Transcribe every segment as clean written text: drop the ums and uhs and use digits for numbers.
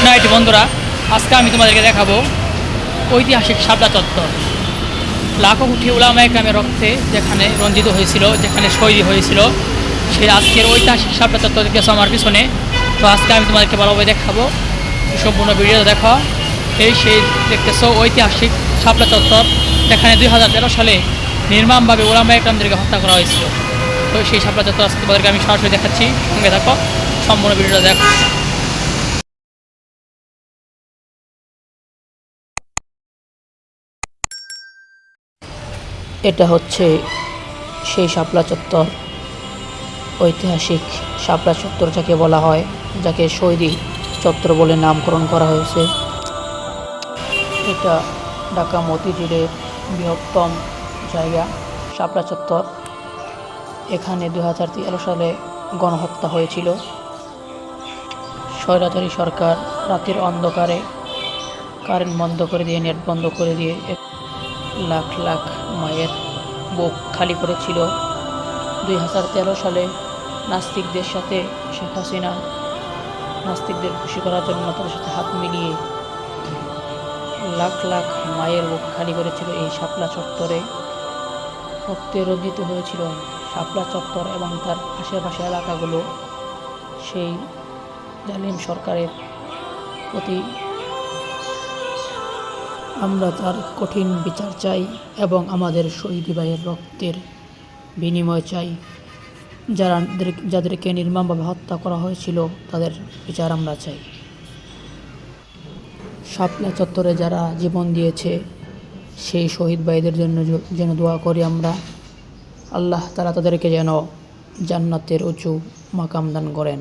Good night বন্ধুরা, আজকে আমি তোমাদেরকে দেখাবো ঐতিহাসিক শাপলা চত্বর। লাখো কোটি উলামায়ে কেরামের রক্তে যেখানে রঞ্জিত হয়েছিল, যেখানে শহীদ হয়েছিল, সেই আজকের ঐতিহাসিক শাপলা চত্বর দেখতেছো আমার পিছনে। তো আজকে আমি তোমাদেরকে ভালোভাবে দেখাবো, সম্পূর্ণ ভিডিও দেখো। সেই দেখতেছো ঐতিহাসিক শাপলা চত্বর, যেখানে 2013 সালে নির্মমভাবে উলামায়ে কেরামদেরকে হত্যা করা হয়েছিল। তো সেই শাপলা চত্বর আজকে তোমাদেরকে আমি সরাসরি দেখাচ্ছি, সঙ্গে দেখো, সম্পূর্ণ ভিডিওটা দেখো। এটা হচ্ছে সেই শাপলা চত্বর, ঐতিহাসিক শাপলা চত্বর যাকে বলা হয়, যাকে শহীদ চত্বর বলে নামকরণ করা হয়েছে। এটা ঢাকা মতিঝিলের বৃহত্তম জায়গা শাপলা চত্বর। এখানে 2013 সালে গণহত্যা হয়েছিল। স্বৈরাচারী সরকার রাতের অন্ধকারে কারেন্ট বন্ধ করে দিয়ে, নেট বন্ধ করে দিয়ে লাখ লাখ মায়ের বুক খালি করেছিল। 2013 সালে নাস্তিকদের সাথে শেখ হাসিনা নাস্তিকদের খুশি করার জন্য তাদের সাথে হাত মিলিয়ে লাখ লাখ মায়ের বুক খালি করেছিল এই শাপলা চত্বরে। রক্তে রঞ্জিত হয়েছিল শাপলা চত্বর এবং তার আশেপাশে এলাকাগুলো। সেই জালিম সরকারের প্রতি আমরা তার কঠিন বিচার চাই এবং আমাদের শহীদ ভাইয়ের রক্তের বিনিময় চাই। যাদেরকে নির্মমভাবে হত্যা করা হয়েছিল তাদের বিচার আমরা চাই। শাপলা চত্বরে যারা জীবন দিয়েছে সেই শহীদ ভাইদের জন্য যেন দোয়া করি আমরা। আল্লাহ তাআলা তাদেরকে যেন জান্নাতের উঁচু মাকাম দান করেন।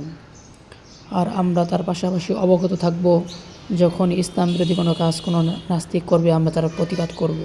আর আমরা তার পাশাপাশি অবগত থাকব, যখন ইসলাম বিরোধী কোনো কাজ কোনো নাস্তিক করবে আমরা তার প্রতিবাদ করব।